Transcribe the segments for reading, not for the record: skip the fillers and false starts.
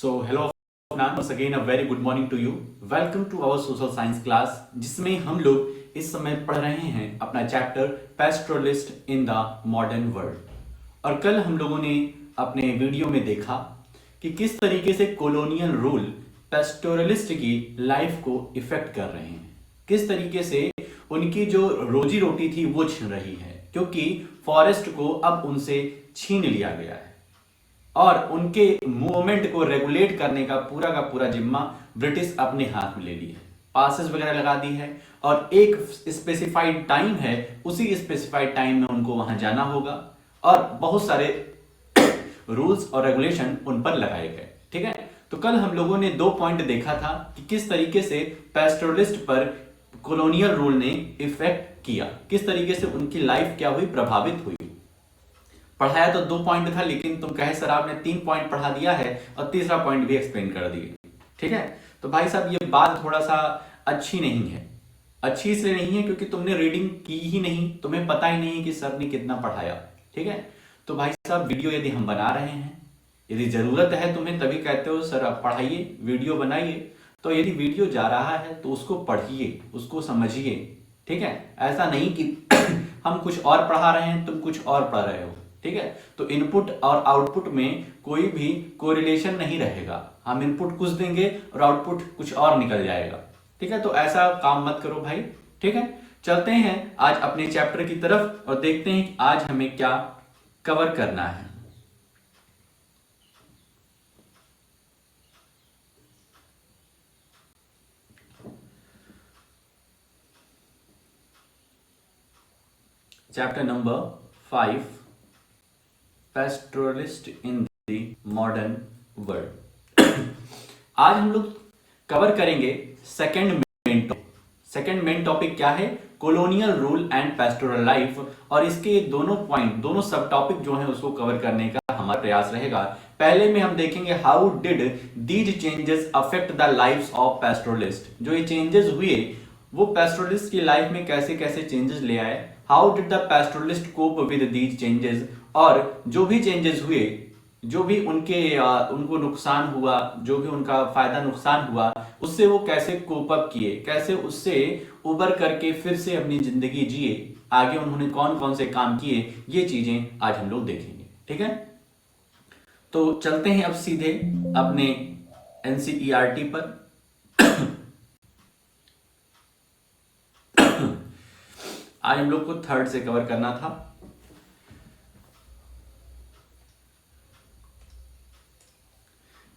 So hello Afnan, once again a very good morning to you. Welcome to our social science class जिसमें हम लोग इस समय पढ़ रहे हैं अपना chapter pastoralist in the modern world. और कल हम लोगों ने अपने वीडियो में देखा कि किस तरीके से कॉलोनियल रूल पैस्टोरलिस्ट की लाइफ को इफेक्ट कर रहे हैं, किस तरीके से उनकी जो रोजी रोटी थी वो छिन रही है क्योंकि फॉरेस्ट को अब उनसे छीन लिया गया है और उनके मूवमेंट को रेगुलेट करने का पूरा जिम्मा ब्रिटिश अपने हाथ में ले ली है। पासेस वगैरह लगा दी है और एक स्पेसिफाइड टाइम है, उसी स्पेसिफाइड टाइम में उनको वहां जाना होगा और बहुत सारे रूल्स और रेगुलेशन उन पर लगाए गए। ठीक है, तो कल हम लोगों ने 2 पॉइंट देखा था कि किस तरीके से पैस्टोरलिस्ट पर कॉलोनियल रूल ने इफेक्ट किया, किस तरीके से उनकी लाइफ क्या हुई, प्रभावित हुई। पढ़ाया तो 2 पॉइंट था लेकिन तुम कहे सर आपने 3 पॉइंट पढ़ा दिया है और तीसरा पॉइंट भी एक्सप्लेन कर दिए। ठीक है, तो भाई साहब ये बात थोड़ा सा अच्छी नहीं है। अच्छी इसलिए नहीं है क्योंकि तुमने रीडिंग की ही नहीं, तुम्हें पता ही नहीं कि सर ने कितना पढ़ाया। ठीक है, तो भाई साहब वीडियो यदि हम बना रहे हैं, यदि जरूरत है तुम्हें तभी कहते हो सर आप पढ़ाइए, वीडियो बनाइए, तो यदि वीडियो जा रहा है तो उसको पढ़िए, उसको समझिए। ठीक है, ऐसा नहीं कि हम कुछ और पढ़ा रहे हैं, तुम कुछ और पढ़ रहे हो। ठीक है, तो इनपुट और आउटपुट में कोई भी कोरिलेशन नहीं रहेगा। हम इनपुट कुछ देंगे और आउटपुट कुछ और निकल जाएगा। ठीक है, तो ऐसा काम मत करो भाई। ठीक है, चलते हैं आज अपने चैप्टर की तरफ और देखते हैं कि आज हमें क्या कवर करना है। Chapter number 5, pastoralist in the modern world. आज हम लोग कवर करेंगे सेकंड मेन टॉपिक क्या है, colonial rule and pastoral life. और इसके दोनों सब टॉपिक जो हैं उसको कवर करने का हमारा प्रयास रहेगा। पहले में हम देखेंगे how did these changes affect the lives of pastoralist. जो ये चेंजेस हुए वो पैस्टोरलिस्ट की लाइफ में कैसे कैसे चेंजेस ले आए, how did the pastoralist cope with these changes, और जो भी चेंजेस हुए, जो भी उनको नुकसान हुआ, जो भी उनका फायदा नुकसान हुआ, उससे वो कैसे कोप अप किए, कैसे उससे उबर करके फिर से अपनी जिंदगी जिए, आगे उन्होंने कौन कौन से काम किए, ये चीजें आज हम लोग देखेंगे। ठीक है, तो चलते हैं अब सीधे अपने एनसीईआरटी पर। आज हम लोग को 3rd से कवर करना था।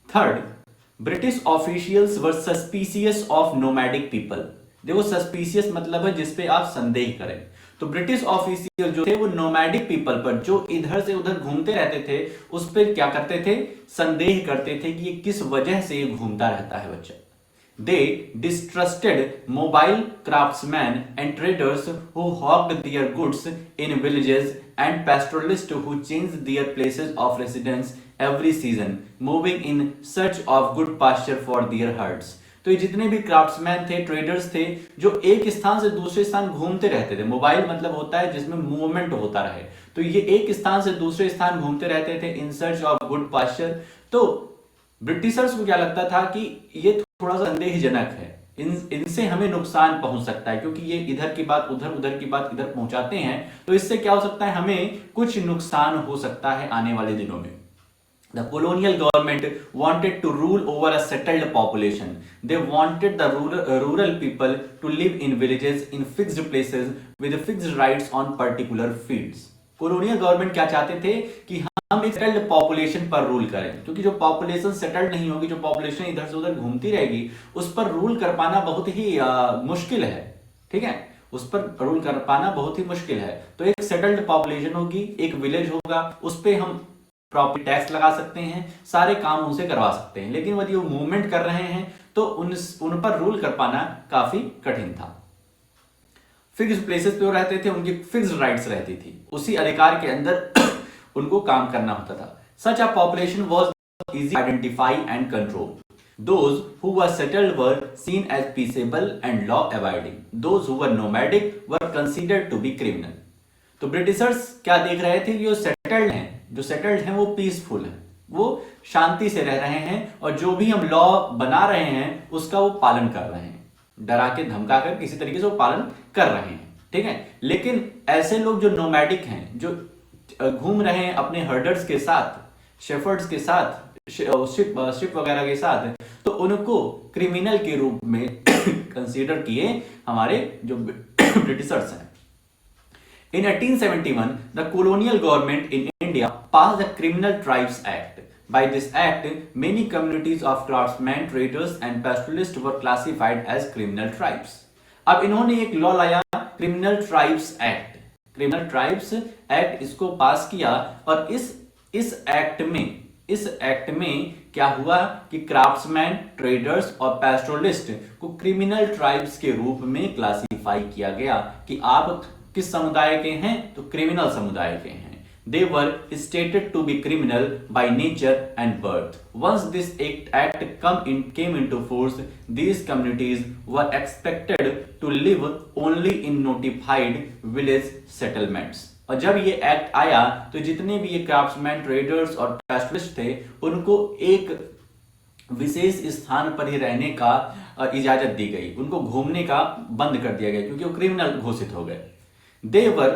Third, British officials were suspicious of nomadic people. देखो सस्पिशियस मतलब है जिसपे आप संदेह करें। तो ब्रिटिश ऑफिशियल जो थे वो नोमैडिक पीपल पर, जो इधर से उधर घूमते रहते थे, उस पर क्या करते थे, संदेह करते थे कि ये किस वजह से ये घूमता रहता है बच्चा। They distrusted mobile craftsmen and traders who hawked their goods in villages and pastoralists who changed their places of residence every season, moving in search of good pasture for their herds. तो ये जितने भी craftsman थे, traders थे, जो एक स्थान से दूसरे स्थान घूमते रहते थे। मोबाइल मतलब होता है जिसमें मूवमेंट होता रहे, तो ये एक स्थान से दूसरे स्थान घूमते रहते थे in search of good pasture. तो ब्रिटिशर्स को क्या लगता था कि ये थोड़ा सा संदेहजनक है, इनसे हमें नुकसान पहुंच सकता है क्योंकि ये इधर की बात उधर, उधर की बात इधर पहुंचाते हैं, तो इससे क्या हो सकता है, हमें कुछ नुकसान हो सकता है आने वाले दिनों में। The colonial government wanted to rule over a settled population. They wanted the rural people to live in villages in fixed places with fixed rights on particular fields. colonial government क्या चाहते थे कि हम एक सेटल्ड पॉपुलेशन पर rule करें, क्योंकि जो पॉपुलेशन सेटल्ड नहीं होगी, जो पॉपुलेशन इधर से उधर घूमती रहेगी, उस पर रूल कर पाना बहुत ही मुश्किल है। ठीक है, उस पर रूल कर पाना बहुत ही मुश्किल है। तो एक सेटल्ड पॉपुलेशन होगी, एक विलेज होगा, उस पर हम प्रॉपर्टी टैक्स लगा सकते हैं, सारे काम उनसे करवा सकते हैं। लेकिन यदि वो मूवमेंट कर रहे हैं तो उन पर रूल कर पाना काफी कठिन था। फिक्स्ड प्लेसेस पे वो रहते थे, उनकी फिक्स्ड राइट्स रहती थी, उसी अधिकार के अंदर उनको काम करना होता था। Such a population was easy identify and control. Those who were settled were seen as peaceable and law abiding. Those who were nomadic were considered to be criminal. तो ब्रिटिशर्स क्या देख रहे थे, जो सेटल्ड हैं वो पीसफुल हैं, वो शांति से रह रहे हैं और जो भी हम लॉ बना रहे हैं उसका वो पालन कर रहे हैं, डरा के धमका कर किसी तरीके से वो पालन कर रहे हैं, ठीक है। लेकिन ऐसे लोग जो नोमैडिक हैं, जो घूम रहे हैं अपने हर्डर्स के साथ, शेफर्ड्स के साथ, शिप वगैरह के साथ, तो उनको क्रिमिनल के रूप में कंसीडर किए हमारे जो ब्रिटिशर्स हैं। In 1871, the colonial government in India passed the Criminal Tribes Act. By this act, many communities of craftsmen, traders and pastoralists were classified as criminal tribes. अब इन्होंने एक लॉ लाया, criminal tribes act. Criminal tribes act इसको पास किया और इस act में क्या हुआ कि क्राफ्ट्समैन, ट्रेडर्स और पैस्टोरलिस्ट को क्रिमिनल ट्राइब्स के रूप में क्लासिफाई किया गया कि आप किस समुदाय के हैं, तो क्रिमिनल समुदाय के हैं। They were stated to be criminal by nature and birth. Once this act came into force, these communities were expected to live only in notified village settlements. और जब ये एक्ट आया तो जितने भी ये क्राफ्ट्समैन, ट्रेडर्स और पैस्टोरलिस्ट थे उनको एक विशेष स्थान पर ही रहने का इजाजत दी गई, उनको घूमने का बंद कर दिया गया क्योंकि वो क्रिमिनल घोषित हो गए। They were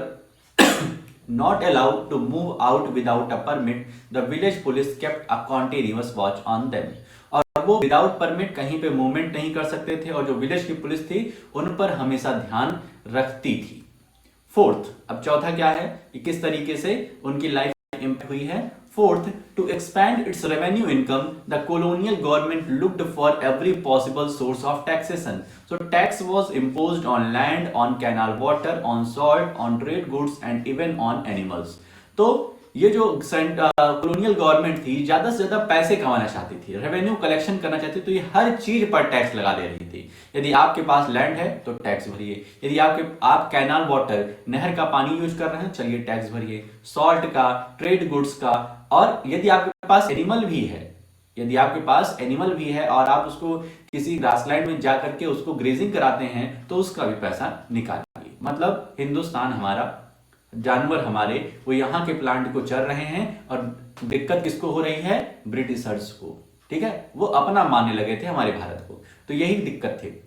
not allowed to move out without a permit. The village police kept a continuous watch on them. और वो विदाउट परमिट कहीं पे मूवमेंट नहीं कर सकते थे और जो विलेज की पुलिस थी उन पर हमेशा ध्यान रखती थी। फोर्थ, अब चौथा क्या है कि किस तरीके से उनकी लाइफ इंपैक्ट हुई है। Fourth, to expand its revenue income, the colonial government looked for every possible source of taxation. So tax was imposed on land, on canal water, on salt, on trade goods and even on animals. तो ये जो colonial government थी ज्यादा से ज्यादा पैसे कमाना चाहती थी, रेवेन्यू कलेक्शन करना चाहती थी, तो ये हर चीज पर टैक्स लगा दे रही थी। यदि आपके पास लैंड है तो टैक्स भरिए, यदि आप कैनाल वाटर, नहर का पानी यूज कर रहे हैं, चलिए टैक्स भरिए, सॉल्ट का, ट्रेड गुड्स का, और यदि आपके पास एनिमल भी है और आप उसको किसी ग्रासलैंड में जाकर के उसको ग्रेजिंग कराते हैं तो उसका भी पैसा निकालिए। मतलब हिंदुस्तान हमारा, जानवर हमारे, वो यहाँ के प्लांट को चर रहे हैं और दिक्कत किसको हो रही है, ब्रिटिशर्स को, ठीक है, वो अपना मानने लगे थे हमारे भारत को, तो यही दिक्कत थी।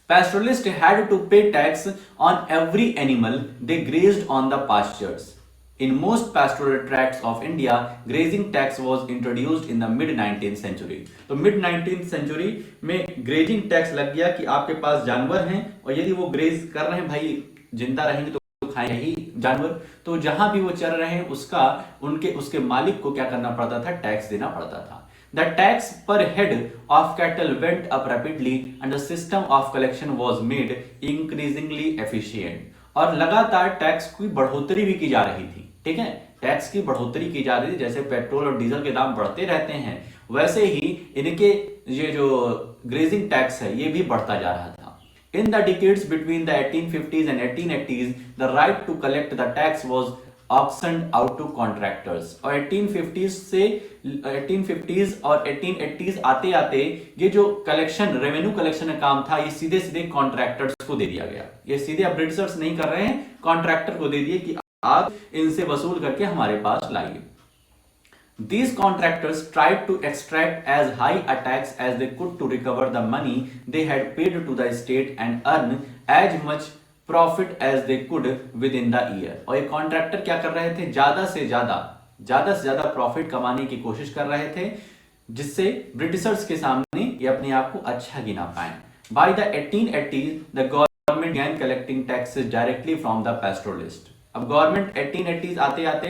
Pastoralists had to pay tax on every animal they grazed on the pastures. In most pastoral tracts of India, grazing tax was introduced in the mid-19th century. तो mid-19th century में grazing tax लग गया कि आपके पास जानवर हैं और यदि वो ग्रेज कर रहे हैं, भाई जिंदा रहेंगे तो खाएंगे ही जानवर, तो जहां भी वो चल रहे हैं उसके मालिक को क्या करना पड़ता था, टैक्स देना पड़ता था। The tax per head of cattle went up rapidly and the system of collection was made increasingly efficient. और लगातार टैक्स की बढ़ोतरी भी की जा रही थी, ठीक है, टैक्स की बढ़ोतरी की जा रही थी, जैसे पेट्रोल और डीजल के दाम बढ़ते रहते हैं वैसे ही इनके ये जो ग्रेजिंग टैक्स है ये भी बढ़ता जा रहा था। In the decades between the 1850s and 1880s, the right to collect the tax was auctioned out to contractors. और 1850s और 1880s आते आते ये जो रेवेन्यू कलेक्शन का काम था ये सीधे सीधे कॉन्ट्रैक्टर्स को दे दिया गया। ये सीधे अब ब्रिटिशर्स नहीं कर रहे हैं, कॉन्ट्रैक्टर को दे दिए कि आप इनसे वसूल करके हमारे पास लाइए। These contractors tried to extract as high a tax as they could to recover the money they had paid to the state and earn as much profit as they could within the year. और ये contractor क्या कर रहे थे, ज्यादा से ज्यादा profit कमाने की कोशिश कर रहे थे जिससे ब्रिटिशर्स के सामने ये अपने आप को अच्छा गिना पाए। By the 1880s, the government began collecting taxes directly from the pastoralist. अब गवर्नमेंट 1880s आते आते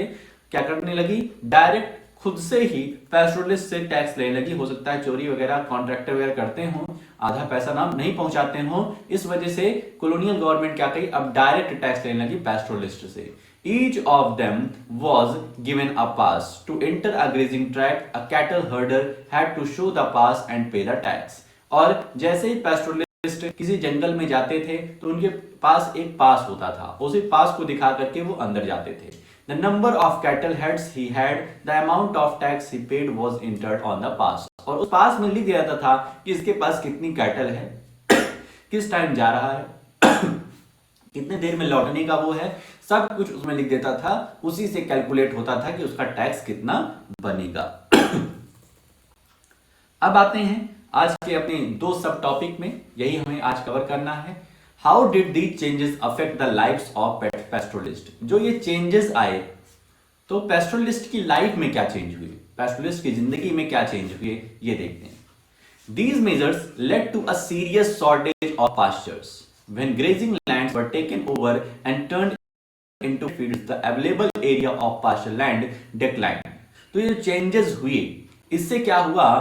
क्या करने लगी, डायरेक्ट खुद से ही पैस्टोरलिस्ट से टैक्स लेने लगी। हो सकता है चोरी वगैरह कॉन्ट्रैक्टर वगैरह करते हो, आधा पैसा नाम नहीं पहुंचाते हो, इस वजह से कॉलोनियल गवर्नमेंट क्या कही, अब डायरेक्ट टैक्स लेने लगी पैस्टोरलिस्ट से। Each of them was given a pass to enter a grazing tract. A cattle herder had to show the pass and pay the tax. और जैसे ही पैस्टोरलिस्ट किसी जंगल में जाते थे तो उनके पास एक पास होता था, उसी पास को दिखा करके वो अंदर जाते थे। The number of cattle heads he had, the amount of tax he paid was entered on the pass. और उस पास में लिख दिया जाता था कि इसके पास कितनी कैटल है, किस टाइम जा रहा है, कितने देर में लौटने का वो है, सब कुछ उसमें लिख देता था। उसी से कैलकुलेट होता था कि उसका टैक्स कितना बनेगा। अब आते हैं आज के अपने दो सब टॉपिक में, यही हमें आज कवर करना है। How did these changes affect the lives of pastoralist. जो ये चेंजेस आए तो पैस्टोरलिस्ट की लाइफ में क्या चेंज हुए, पैस्टोरलिस्ट की जिंदगी में क्या चेंज हुए, ये देखते हैं। These measures led to a serious shortage of pastures. When grazing lands were taken over and turned into fields, the available area of pasture land declined. तो ये चेंजेस हुए, इससे क्या हुआ,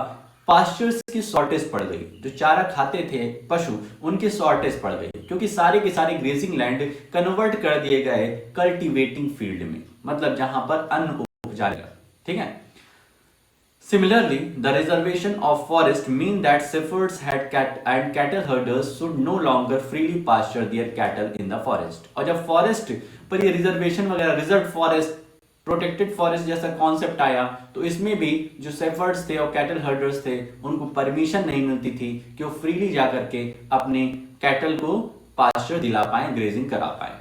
पास्चर्स की शॉर्टेज पड़ गई। जो चारा खाते थे पशु, उनकी शॉर्टेज पड़ गई, क्योंकि सारे के सारे ग्रेजिंग लैंड कन्वर्ट कर दिए गए कल्टीवेटिंग फील्ड में, मतलब जहां पर अन्न उपजा जाएगा। ठीक है। Similarly, the reservation of forest mean that shepherds and cattle herders should no longer freely pasture their cattle in the forest. और जब फॉरेस्ट पर ये रिजर्वेशन वगैरह, रिजर्व फॉरेस्ट, प्रोटेक्टेड फॉरेस्ट जैसा कॉन्सेप्ट आया, तो इसमें भी जो शेफर्ड्स थे और कैटल हर्डर्स थे, उनको परमिशन नहीं मिलती थी कि वो फ्रीली जाकर के अपने कैटल को पास्चर दिला पाए, ग्रेजिंग करा पाए।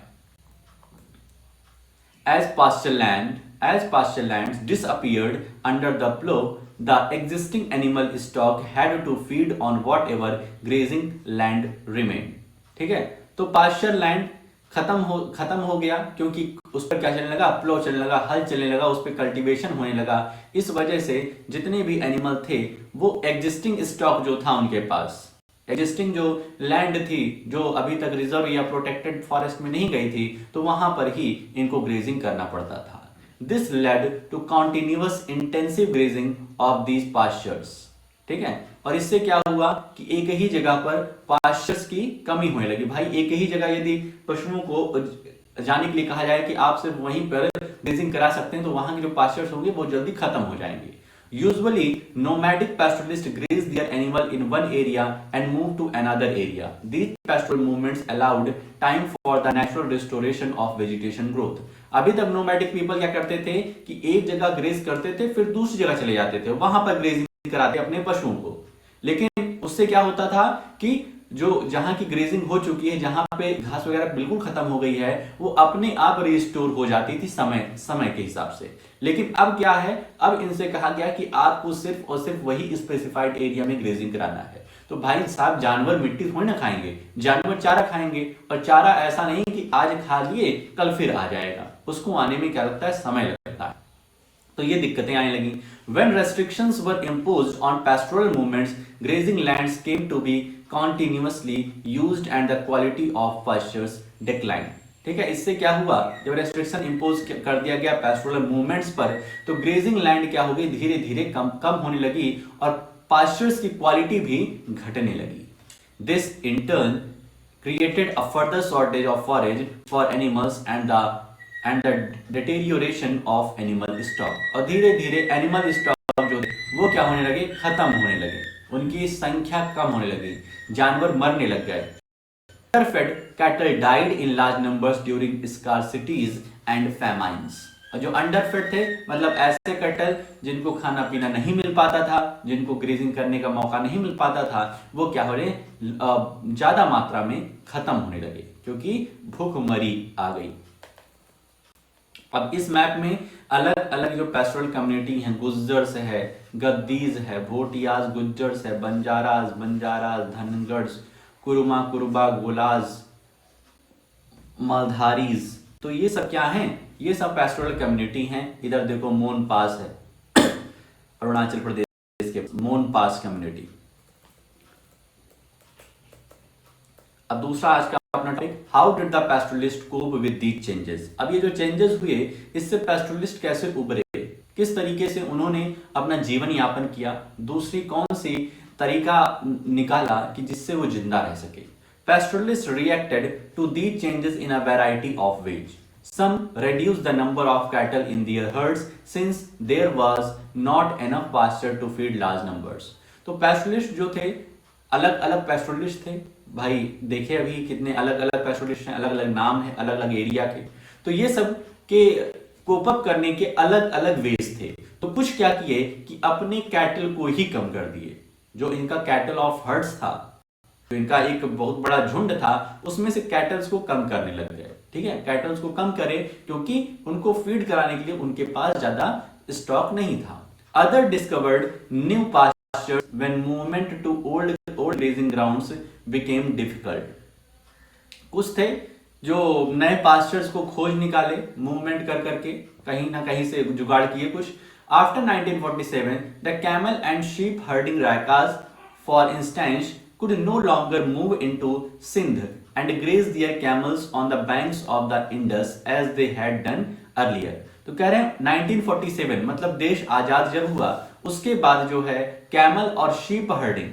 As pasture lands disappeared under the plow, the existing animal stock had to feed on whatever grazing land remained. ठीक है, तो पास्चर लैंड खत्म हो गया, क्योंकि उस पर क्या चलने लगा, प्लो चलने लगा, हल चलने लगा, उस पर कल्टीवेशन होने लगा। इस वजह से जितने भी एनिमल थे वो एग्जिस्टिंग स्टॉक जो था उनके पास, एग्जिस्टिंग जो लैंड थी जो अभी तक रिजर्व या प्रोटेक्टेड फॉरेस्ट में नहीं गई थी, तो वहां पर ही इनको ग्रेजिंग करना पड़ता था। This led to continuous intensive grazing of these pastures. ठीक है, और इससे क्या हुआ कि एक ही जगह पर पास्चर्स की कमी होने लगी। भाई एक ही जगह यदि पशुओं को जाने के लिए कहा जाए कि आप सिर्फ वहीं पर ग्रेजिंग करा सकते हैं, तो वहां के जो पास्चर्स होंगे वो जल्दी खत्म हो जाएंगे। Usually, nomadic pastoralists graze their animal in one area and move to another area. These pastoral movements allowed time for the natural restoration of vegetation growth. अभी तक नोमैडिक पीपल क्या करते थे कि एक जगह ग्रेज करते थे, फिर दूसरी जगह चले जाते थे, वहां पर ग्रेजिंग कराते अपने पशुओं को। लेकिन उससे क्या होता था कि जो जहां की ग्रेजिंग हो चुकी है, जहां पे घास वगैरह बिल्कुल खत्म हो गई है, वो अपने आप रिस्टोर हो जाती थी समय के हिसाब से। लेकिन अब क्या है, अब इनसे कहा गया कि आपको सिर्फ और सिर्फ वही स्पेसिफाइड एरिया में ग्रेजिंग कराना है। तो भाई साहब, जानवर मिट्टी थोड़ी ना खाएंगे, जानवर चारा खाएंगे, और चारा ऐसा नहीं कि आज खा लिए कल फिर आ जाएगा, उसको आने में क्या लगता है, समय लगता है। तो ये दिक्कतें आने लगी। When restrictions were imposed on pastoral movements, grazing lands came to be continuously used and the quality of pastures declined. ठीक है, इससे क्या हुआ, जब रेस्ट्रिक्शन इंपोज कर दिया गया पेस्टोरल मूवमेंट्स पर, तो ग्रेजिंग लैंड क्या हो गई, धीरे धीरे कम होने लगी और पास्चर्स की क्वालिटी भी घटने लगी। This in turn created a further shortage of forage for animals and the deterioration of animal stock. और धीरे धीरे एनिमल स्टॉक जो वो क्या होने लगे, खत्म होने लगे, उनकी संख्या कम होने लगी, जानवर मरने लग गए। Underfed cattle died in large numbers during scarcities and famines. और जो अंडरफेड थे, मतलब ऐसे कटल जिनको खाना पीना नहीं मिल पाता था, जिनको ग्रेजिंग करने का मौका नहीं मिल पाता था, वो क्या हो रहे, ज्यादा मात्रा में खत्म होने लगे, क्योंकि भूखमरी आ गई। अब इस मैप में अलग अलग जो पेस्टोरल कम्युनिटी हैं, गुज्जर्स है, गद्दीज है, भोटियाज, गुज्जर्स है, बंजाराज, धनगढ़, कुरुमा, कुरुबा, गोलाज, मालधारीज, तो ये सब क्या हैं, ये सब पेस्टोरल कम्युनिटी हैं। इधर देखो मोन पास है, अरुणाचल प्रदेश के मोन पास कम्युनिटी। अब दूसरा आज का अपना topic, how did the pastoralist cope with these changes. अब ये जो चेंजेस हुए, इससे पेस्टोरलिस्ट कैसे उभरे, किस तरीके से उन्होंने अपना जीवन यापन किया, दूसरी कौन सी तरीका निकाला कि जिससे वो जिंदा रह सके। Pastoralists reacted to these changes in a variety of ways. Some reduced the number of cattle in their herds since there was not enough pasture to feed large numbers. तो pastoralists जो थे, अलग अलग pastoralists थे। भाई देखिए अभी कितने अलग अलग pastoralists हैं, अलग अलग नाम है, अलग अलग एरिया के। तो ये सब के कोप अप करने के अलग अलग वेज थे। तो कुछ क्या किए कि अपने कैटल को ही कम कर दिए। जो इनका कैटल ऑफ हर्ड्स था, जो इनका एक बहुत बड़ा झुंड था, उसमें से कैटल्स को कम करने लग गए। ठीक है, कैटल्स को कम करे क्योंकि उनको फीड कराने के लिए उनके पास ज्यादा स्टॉक नहीं था। Other discovered new pasture pastures when movement to old grazing grounds became difficult. कुछ थे जो नए पास्चर्स को खोज निकाले, मूवमेंट कर करके कहीं ना कहीं से जुगाड़ किए कुछ. After 1947 the camel and sheep herding Raikas for instance could no longer move into Sindh and graze their camels on the banks of the Indus as they had done earlier. तो कह रहे हैं 1947 मतलब देश आजाद जब हुआ उसके बाद जो है कैमल और शीप हर्डिंग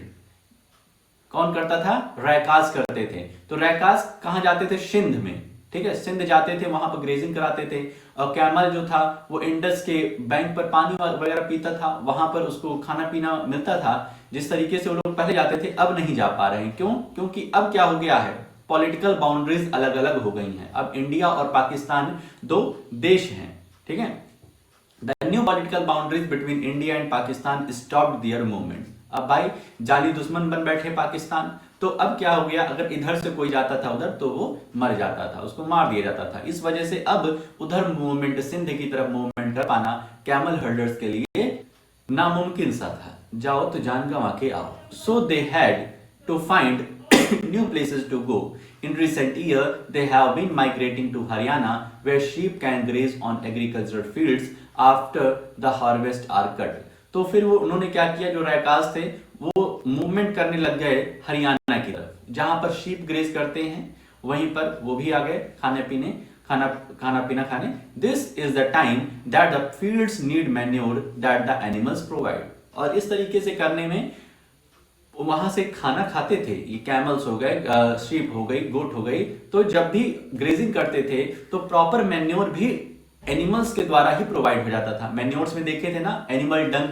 कौन करता था? रैकाज करते थे. तो रैकाज कहां जाते थे? सिंध में. ठीक है, सिंध जाते थे, वहां पर ग्रेजिंग कराते थे. और कैमल जो था वो इंडस के बैंक पर पानी वगैरह पीता था, वहां पर उसको खाना पीना मिलता था. जिस तरीके से वो लोग पहले जाते थे अब नहीं जा पा रहे हैं. क्यों? क्योंकि अब क्या हो गया है, पॉलिटिकल बाउंड्रीज अलग अलग हो गई हैं. अब इंडिया और पाकिस्तान दो देश हैं. ठीक है, the new political boundaries between India and Pakistan stopped there movement. अब भाई जाली दुश्मन बन बैठे पाकिस्तान. तो अब क्या हो गया, अगर इधर से कोई जाता था उधर तो वो मर जाता था, उसको मार दिया जाता था. इस वजह से अब उधर मूवमेंट, सिंध की तरफ मूवमेंट कर पाना कैमल हर्डर्स के लिए नामुमकिन सा था. जाओ तो जान गंवा के आओ. So they had to find new places to go. In recent year, they have been migrating to Haryana, where sheep can graze on agricultural fields after the harvest are cut. तो फिर वो उन्होंने क्या किया, जो रैकाज थे वो मूवमेंट करने लग गए हरियाणा की तरफ, जहां पर शीप ग्रेज करते हैं वहीं पर वो भी आ गए खाना पीना खाने. This is the time that the fields need manure that the animals provide. और इस तरीके से करने में वहां से खाना खाते थे. ये कैमल्स हो गए, शीप हो गई, गोट हो गई. तो जब भी ग्रेजिंग करते थे तो प्रॉपर मैन्योर भी एनिमल्स के द्वारा ही प्रोवाइड हो जाता था. मैन्योर्स में देखे थे ना, एनिमल डंग,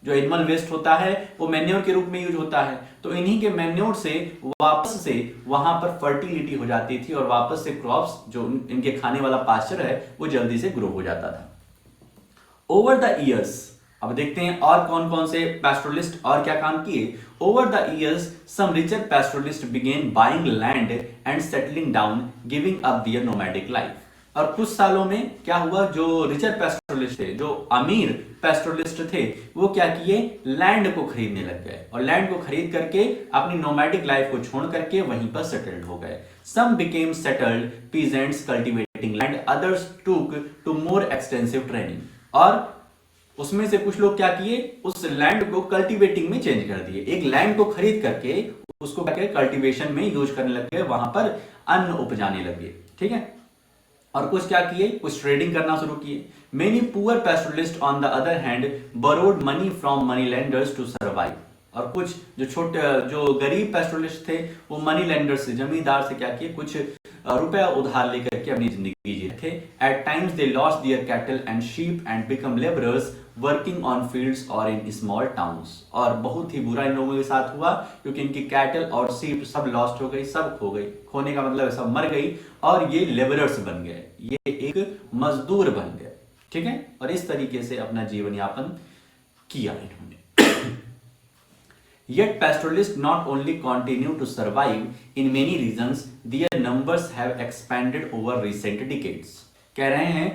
जो एनिमल वेस्ट होता है वो मैन्योर के रूप में यूज होता है. तो इन्हीं के मैन्योर से वापस से वहां पर फर्टिलिटी हो जाती थी और वापस से क्रॉप्स, जो इनके खाने वाला पास्चर है, वो जल्दी से ग्रो हो जाता था. ओवर द ईयर्स, अब देखते हैं और कौन कौन से पैस्टोरलिस्ट और क्या काम किए. Over the years some richer pastoralist began buying land and settling down, giving up their nomadic life. और कुछ सालों में क्या हुआ, जो रिचर पैस्टोरलिस्ट थे, जो अमीर पैस्टोरलिस्ट थे, वो क्या किए, लैंड को खरीदने लग गए और लैंड को खरीद करके अपनी नोमैडिक लाइफ को छोड़ करके वहीं पर सेटल्ड हो गए. Some became settled peasants cultivating land, others took to more extensive training. और उसमें से कुछ लोग क्या किए, उस लैंड को कल्टीवेटिंग में चेंज कर दिए. एक लैंड को खरीद करके उसको कल्टीवेशन में यूज करने लग गए, वहां पर अन्न उपजाने लगे. ठीक है, और कुछ क्या किए, कुछ ट्रेडिंग करना शुरू किए. Many poor pastoralist on the other hand borrowed money from money lenders to survive. और कुछ जो गरीब पैस्टोरलिस्ट थे वो मनी लेंडर से, जमींदार से क्या किए, कुछ रुपया उधार लेकर के अपनी जिंदगी जी थे. At times they lost their cattle and sheep and become labourers working on fields और इन स्मॉल टाउन्स. और बहुत ही बुरा इन लोगों के साथ हुआ क्योंकि इनकी कैटल और शीप सब लॉस्ट हो गई, सब खो गई. खोने का मतलब सब मर गई और ये लेबरर्स बन गए, ये एक मजदूर बन गए. ठीक है, और इस तरीके से अपना जीवन यापन किया इन्होंने. Yet pastoralists not only continue to survive in many regions, their numbers have expanded over recent decades. कह रहे हैं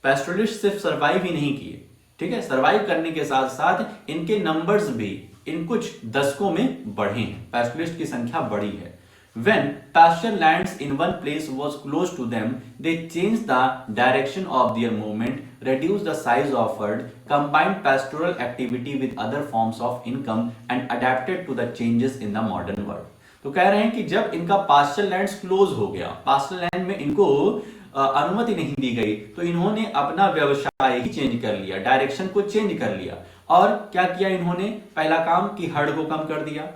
पैस्टोरलिस्ट सिर्फ सर्वाइव ही नहीं किए. ठीक है, सर्वाइव करने के साथ साथ इनके नंबर्स भी इन कुछ दशकों में बढ़े हैं. पैस्टोरलिस्ट की संख्या बढ़ी है. When pasture lands in one place was close to them, they changed the direction of their movement, reduced the size offered, combined pastoral activity with other forms of income, and adapted to the changes in the modern world. तो कह रहे हैं कि जब इनका pasture lands close हो गया, pasture land में इनको अनुमति नहीं दी गई, तो इन्होंने अपना व्यवसाय ही चेंज कर लिया, डायरेक्शन को चेंज कर लिया. और क्या किया इन्होंने, पहला काम कि हर्ड को कम कर दिया.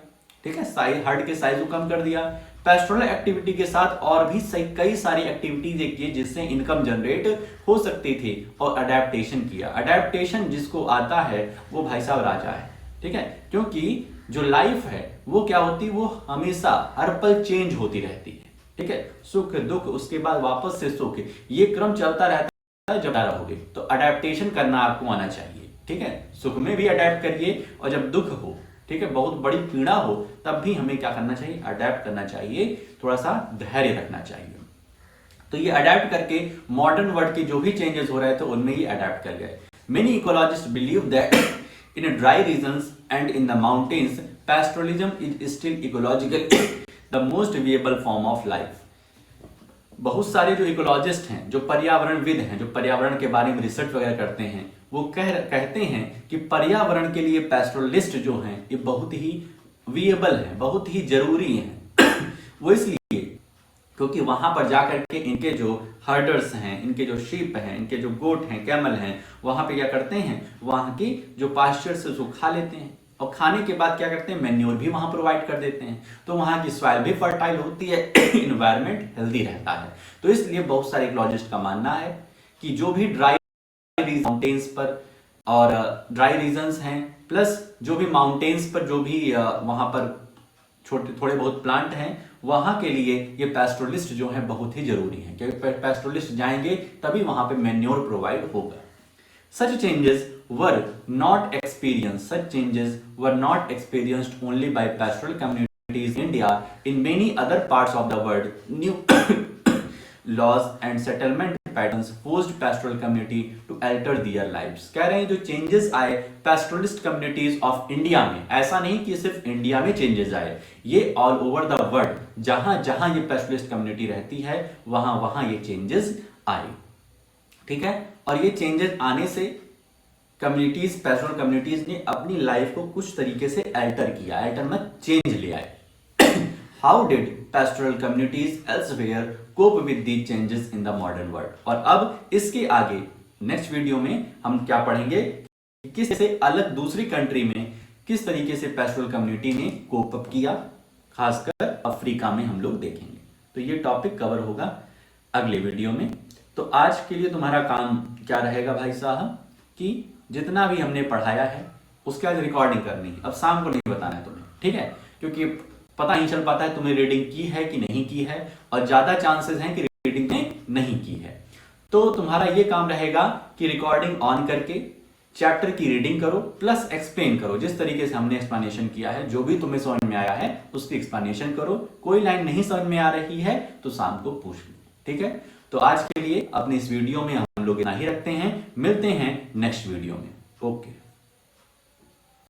ठीक है, हर्ड के साइज को कम कर दिया. पेस्टोरल एक्टिविटी के साथ और भी कई सारी एक्टिविटीज की जिससे इनकम जनरेट हो सकती थी. और अडेप्टेशन किया. अडेप्टेशन जिसको आता है वो भाई साहब राजा है. ठीक है, क्योंकि जो लाइफ है वो क्या होती है, वो हमेशा हर पल चेंज होती रहती है. ठीक है, सुख दुख, उसके बाद वापस से सुख, ये क्रम चलता रहता है. जब रहोगे तो अडेप्टेशन करना आपको आना चाहिए. ठीक है, सुख में भी अडेप्ट करिए और जब दुख हो, ठीक है, बहुत बड़ी पीड़ा हो, तब भी हमें क्या करना चाहिए, अडेप्ट करना चाहिए, थोड़ा सा धैर्य रखना चाहिए. तो ये अडेप्ट करके मॉडर्न वर्ल्ड के जो भी चेंजेस हो रहे थे उनमें ही अडेप्ट कर गए. Many ecologist believe that in dry regions and in the mountains pastoralism is still ecological the most viable form of life. बहुत सारे जो इकोलॉजिस्ट हैं, जो पर्यावरणविद हैं, जो पर्यावरण के बारे में रिसर्च वगैरह करते हैं, वो कहते हैं कि पर्यावरण के लिए पैस्टोरलिस्ट जो हैं ये बहुत ही विएबल हैं, बहुत ही जरूरी हैं। वो इसलिए क्योंकि वहां पर जाकर के इनके जो हर्डर्स हैं, इनके जो शीप हैं, इनके जो गोट हैं, कैमल हैं, वहां पे क्या करते हैं, वहां की जो पास्चर से उसको खा लेते हैं और खाने के बाद क्या करते हैं, मैन्योर भी वहां प्रोवाइड कर देते हैं, तो वहां की सॉइल भी फर्टाइल होती है, इन्वायरमेंट हेल्दी रहता है। तो इसलिए बहुत सारे इकोलॉजिस्ट का मानना है कि जो भी ड्राई माउंटेन्स पर और ड्राई रीजन्स हैं, प्लस जो भी माउंटेन्स पर जो भी वहां पर छोटे थोड़े बहुत प्लांट हैं, वहां के लिए ये पैस्टोरलिस्ट जो है बहुत ही जरूरी है, क्योंकि पैस्टोरलिस्ट जाएंगे तभी वहां पे मैन्योर प्रोवाइड होगा। Such changes were not experienced only by pastoral communities in India. In many other parts of the world, new laws and settlement patterns forced pastoral community to alter their lives. कह रहे हैं जो changes आए pastoralist communities of India में, ऐसा नहीं कि सिर्फ इंडिया में changes आए, ये all over the world, जहां जहां ये pastoralist community रहती है वहां वहां ये changes आए। ठीक है, और ये चेंजेस आने से कम्युनिटीज, पैस्टोरल कम्युनिटीज ने अपनी लाइफ को कुछ तरीके से अल्टर किया, अल्टर में चेंज ले आए। How did pastoral communities elsewhere cope with these changes in the modern world. और अब इसके आगे नेक्स्ट वीडियो में हम क्या पढ़ेंगे, किस से अलग दूसरी कंट्री में किस तरीके से पैस्टोरल कम्युनिटी ने कोप अप किया, खासकर अफ्रीका में हम लोग देखेंगे। तो ये टॉपिक कवर होगा अगले वीडियो में। तो आज के लिए तुम्हारा काम क्या रहेगा भाई साहब, कि जितना भी हमने पढ़ाया है उसके आज रिकॉर्डिंग करनी है। अब शाम को नहीं बताना है तुम्हें, ठीक है, क्योंकि पता नहीं चल पाता है तुमने रीडिंग की है कि नहीं की है, और ज्यादा चांसेस हैं कि रीडिंग ने नहीं की है। तो तुम्हारा ये काम रहेगा कि रिकॉर्डिंग ऑन करके चैप्टर की रीडिंग करो, प्लस एक्सप्लेन करो, जिस तरीके से हमने एक्सप्लेनेशन किया है, जो भी तुम्हें समझ में आया है उसकी एक्सप्लेनेशन करो। कोई लाइन नहीं समझ में आ रही है तो शाम को पूछ लो, ठीक है। तो आज के लिए अपने इस वीडियो में हम लोग इतना ही रखते हैं, मिलते हैं नेक्स्ट वीडियो में। ओके।